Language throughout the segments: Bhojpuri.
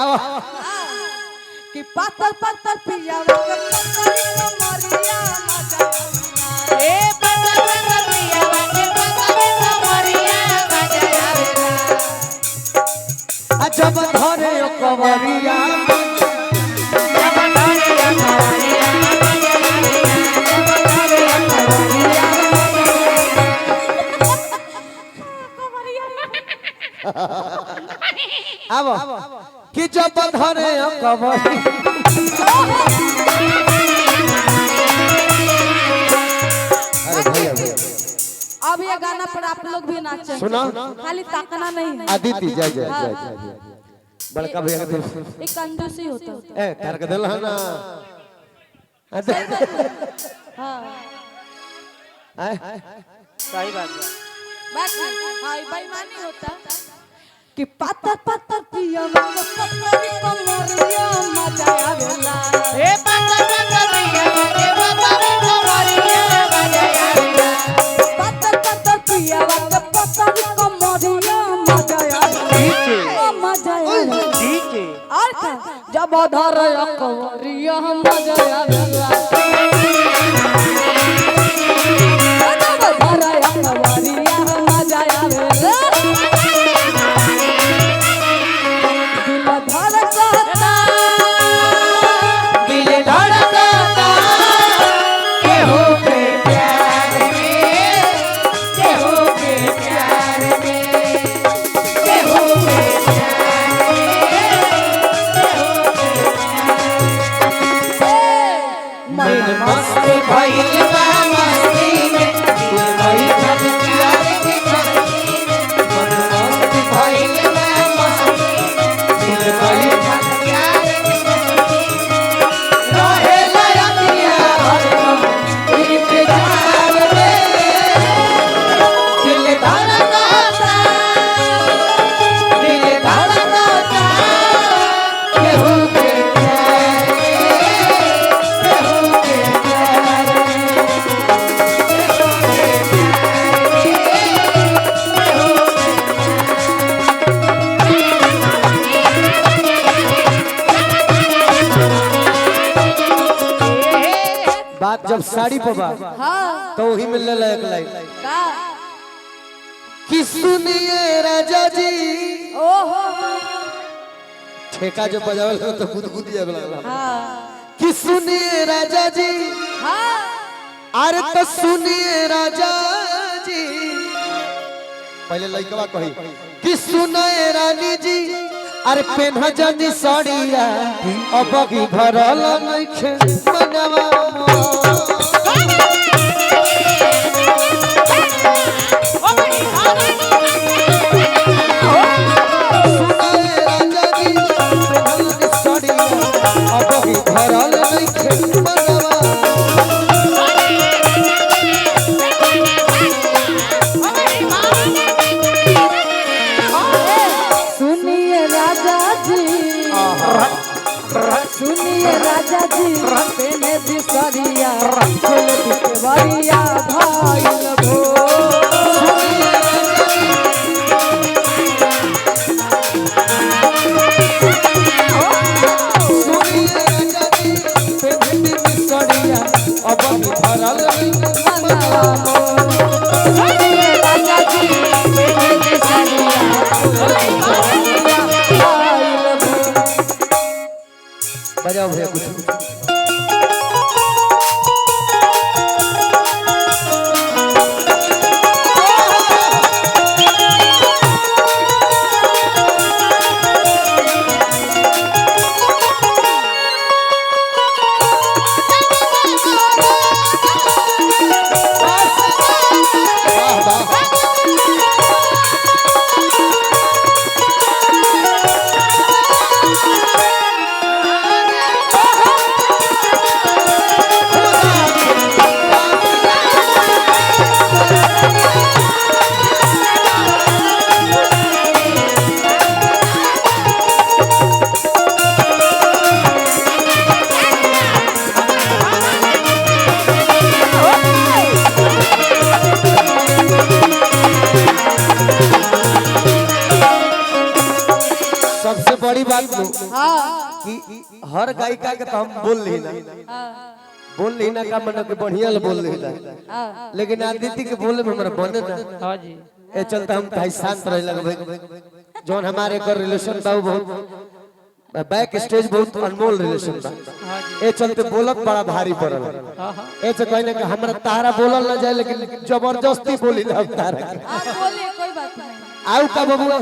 आओ कि पातल पातल पिया पतली कमरिया मजा ए पातल पातल पिया पतली कमरिया मजा आवेला जब धरे कवरिया अब कि जब धरे कवरिया अब ये गाना पर आप लोग भी नाचें सुना खाली ताकना नहीं आदित्य जय जय जय बड़का भैया के एक कंजूसी होता ए कर के दिल है ना हां सही बात है बाकी हां बेईमानी होता कि पातर पातर पिया पतली कमरिया मजा आवेला ए पातर पातर पिया पतली कमरिया मजा आवेला पातर पातर पिया पतली कमरिया मजा आवेला मजा आवेला ठीक है और क्या जब धर कमरिया मजा आवेला जब धर कमरिया मजा आवेला दिल धड़कता केहू के प्यार में केहू के प्यार में केहू के मन मस्त भइल बा मस्ती में दिल भइल प्यार के मस्ती में मन मस्त भइल बा मस्ती में दिल भइल प्यार के मस्ती में रहे लयतिया हरदम इंतजार में दिल धड़कता केहू के प्यार में केहू के प्यार बात जब साड़ी पर बा हाँ तो वही मिलने लायक लाइन का कि सुनिए राजा जी ओहो ठेका जो बजावल हो तो खुद खुद जावला हाँ कि सुनिए राजा जी हाँ अरे तो सुनिए राजा जी पहले लइकवा कही कि सुनिए रानी जी अरे पेन्हा जनी साड़िया अब की भरल नइखे मनवा सुनिए राजा जी पेन्हा जनी साड़िया अब की भरल नइखे मनवा सुनिए राजा जी सुनिए राजा जी पेने बिसरिया फूल बिसरिया भाई भो सुनिए राजा जी पेन्हा जनी साड़िया अब की भरल नइखे मनवा हो सुनिए राजा जी पेने बिसरिया फूल बिसरिया भाई भो बजाओ भैया कुछ वाह वाह सबसे बड़ी बात हाँ कि हर गायिका के तो हम बोल ली ना बोल ली ना का मन के बढ़िया ले बोल ली ना लेकिन आदित्य के बोले में हमरा बने ना हाँ जी ए चलते हम भाई शांत रह लगबे जोन हमारे कर रिलेशन बा बहुत बैक स्टेज बहुत अनमोल रिलेशन बा ए चलते बोलत बड़ा भारी पड़ल ए से कहने कि हमरा तारा बोलल ना जाए लेकिन जबरदस्ती बोली ना तारा आप बोलिए कोई बात नहीं आउ का बबुआ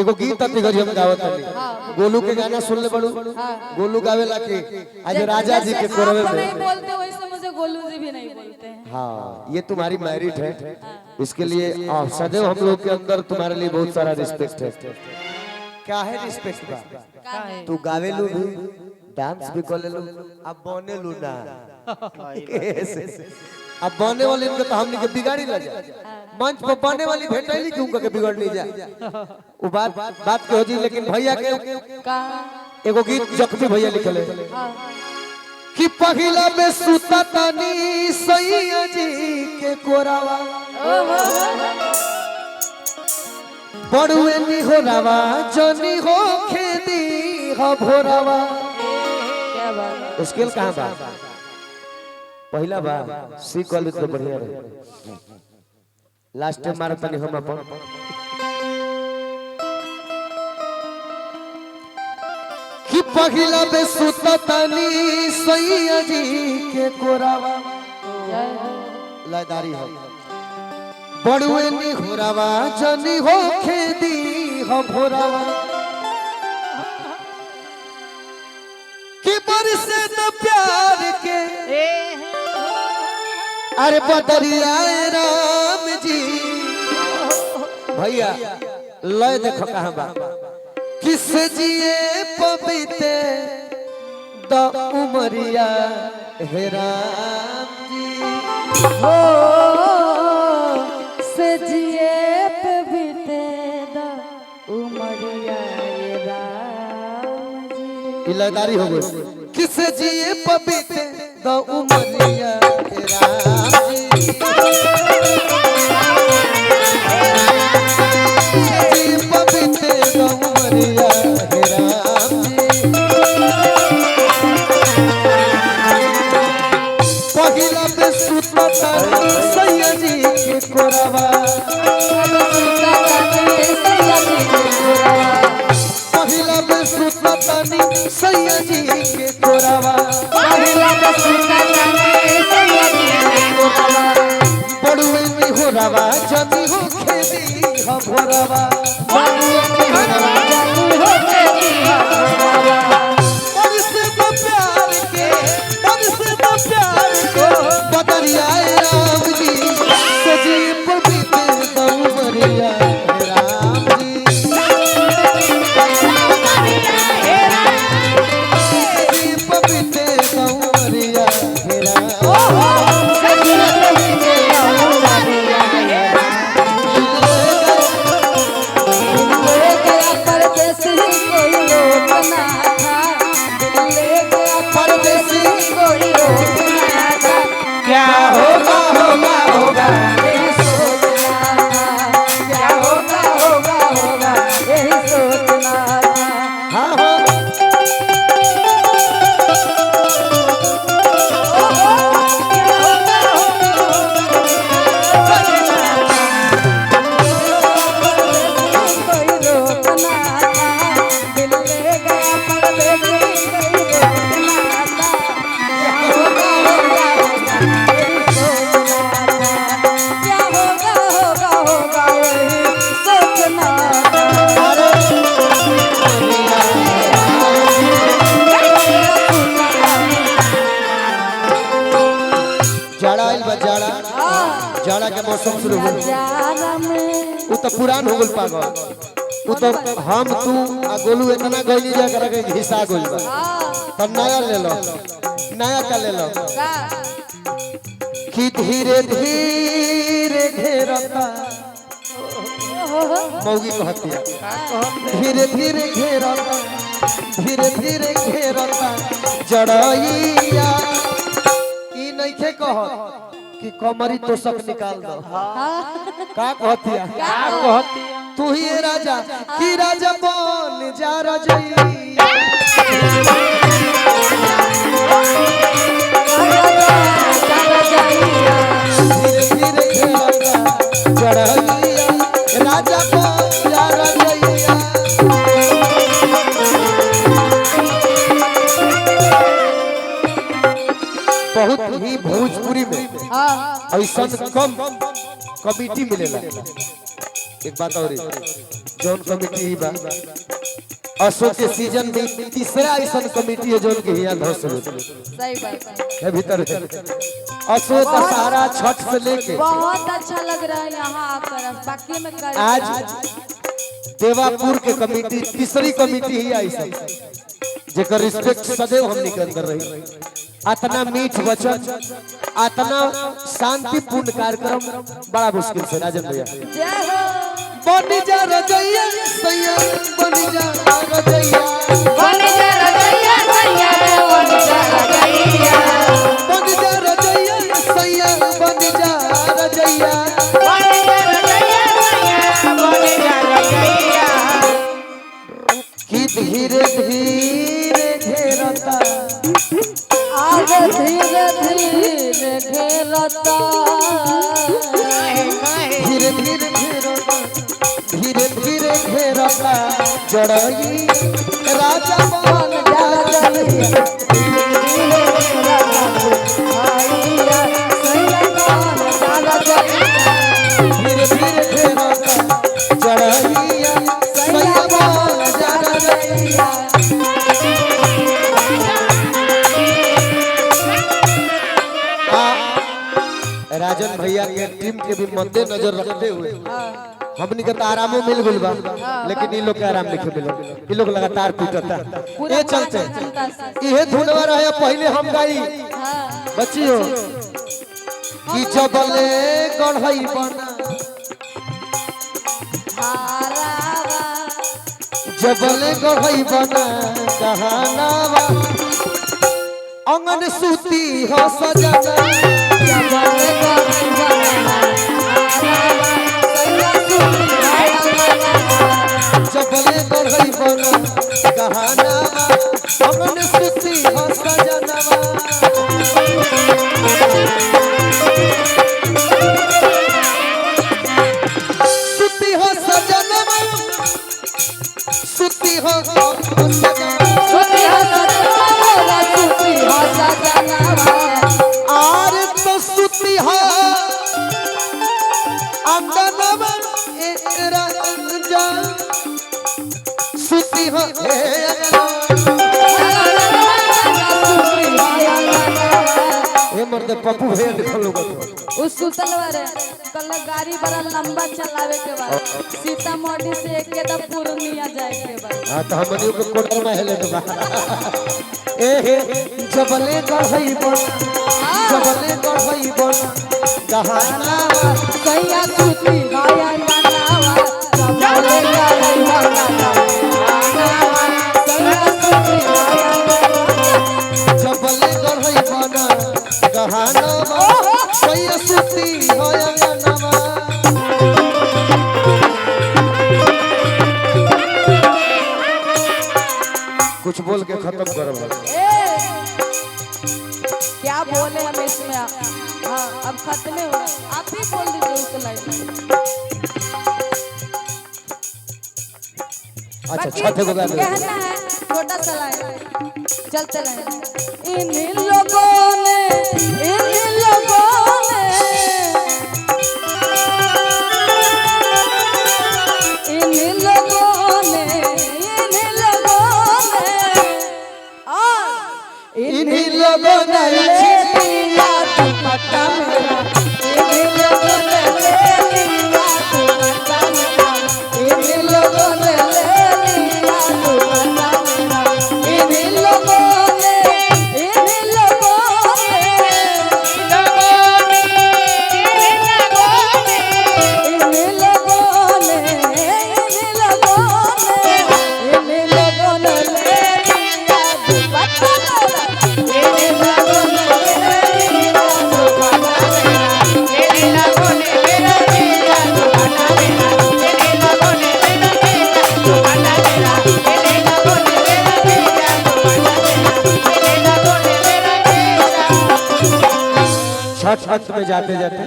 एगो गीत अति गरी हम गावत हनी गोलू के गाना सुन ले बड़ू गोलू गावेला के आज राजा जी के कोरवे आप में नहीं बोलते वैसे मुझे गोलू जी भी नहीं बोलते हैं हाँ ये तुम्हारी मैरिट है इसके लिए सदैव हम लोग के अंदर तुम्हारे लिए बहुत सारा रिस्पेक्ट है क्या है रिस्पेक्ट बा तू गावेलू भी डांस भी कर लेलू अब बनेलू ना अब बने वाली इनके तो हमनी के बिगाड़ी ना जाए मंच पर बने वाली भेटैली क्यों के बिगड़ नहीं जाए वो बात के हो जी लेकिन भैया के एगो गीत जख्मी भैया लिखले कि पहिला में सुता तनी सैया जी के कोरावा बड़ुए नी हो रावा जनी हो खेती हो भोरावा क्या बात स्केल कहां बा पहला बा सी कॉलेज तो बढ़िया रहे लास्ट टाइम मारा तनी हम अपन कि पहिला में सुता तनी सैया जी के कोरावा लयदारी है बड़ुए नी होरावा जनी हो खेती हो भोरावा कि बरसे न प्यार के अरे बदरिया राम जी भैया लय देखो कहां बा किस जिए पपीते द उमरिया हे राम जी हो सजिए पे बीते दा उमरिया ये राम जी इलादारी हो गई किस जिए पपीते द उमरिया हे राम जी जिए पपीते द उमरिया हे राम जी पहिला पे सुता सैया जी के कोरावा पहिला पे सुता तनी सैया जी के कोरावा बड़ुए नी हो रावा जनी हो खेती हो भोरावा बरसे तो प्यार के बदरिया राम जी सजी पपीते दो मरिया राम जी सजी पपीते दो मरिया क्या होगा होगा होगा यही सोचना हाँ हाँ जाड़ा के मौसम शुरू हो वो तो पुरान हो गल पागल वो तो हम तू आ गोलू इतना गइली जा कर के हिस्सा गइल बा तब नया ले लो नया का ले लो कि धीरे धीरे घेरता मौगी कहतिया धीरे धीरे घेरता जड़ैया ई नइखे कहत कि कमरी तो सब निकाल दो। हाँ का कहतिया क्या कहती तू ही है राजा कि राजा बन जा रजैया धीरे धीरे खेलता चढ़ैया राजा बन जा रजैया। बहुत ही भोजपुरी में हाँ ऐसा कम कमिटी मिलेला। एक बात और जौन कमिटी ही बा अशोक के सीजन में तीसरा ऐसा कमिटी है जौन के यहाँ धस सही बात है भीतर है। अशोक का सारा छठ से लेके बहुत अच्छा लग रहा है यहाँ आकर बाकी में कर आज देवापुर के कमिटी तीसरी कमिटी ही ऐसा जेकर रिस्पेक्ट सदैव हम निकल कर रही। अतना मीठ वचन अतना शांतिपूर्ण कार्यक्रम बड़ा मुश्किल से राजन भैया। जय हो बनी जा रजैया सैया बनी जा रजैया बन जा रजैया सैया बन जा रजैया बनी जा रजैया सैया बनी जा रजैया बन जा रजैया सैया बन जा रजैया कि धीरे धीरे घेरता आगे धीरे धीरे घेरता धीरे धीरे घेरता धीरे धीरे घेरता जड़ई राजा बन जा रजैया धीरे धीरे घेरता जड़ैया सैया बन जा रजैया। राजन भैया के टीम के भी मद्दे नजर रखते हुए हमनी के तो आरामो मिल गइल बा लेकिन इ लोग के आराम नहीं मिले। इ लोग लगातार पीटता ये चलते इहे धुनवा रहे पहले हम गाई बच्चियों कि जबले गढ़ई बना जबले गढ़ई बना गहनावा अंगन सूती हो सजना जबले गढ़ई बना गहनावा अंगन सूती हो सजनवा सूती हो सजनवा सूती हो आर तो सूती हो अंगनवा एकरा जा सूती हो हे मर्द पप्पू भैया देखो लोग उस सुतलवर कल गाड़ी बड़ा लंबा चलावे के बाद सीतामढ़ी से एक के पूर्णिया जाए के बाद हां तो हमनी को कोट में हेले तो बा ए हे जबले गढ़ई बन जबले गढ़ई बन गहना सैया सूती गाया नावा जबले गढ़ई बन सैया सूती जबले गढ़ई बन गहना सैया सूती होया नवा कुछ बोल के खत्म करो क्या बोले हम इसमें हाँ अब खत्म हो आप ही बोल दीजिए उस लाइन अच्छा छठे को गा दो कहना है छोटा सा लाइन चलते लाइन इन लोगों ने इन्हीं लोगों ने लिया दुपट्टा मेरा इन्हीं लोगों ने लिया दुपट्टा मेरा इन्हीं लोगों ने लिया दुपट्टा मेरा इन्हीं लोगों ने छठ अंत में जाते जाते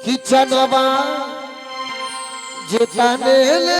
कि चनवा जे ताने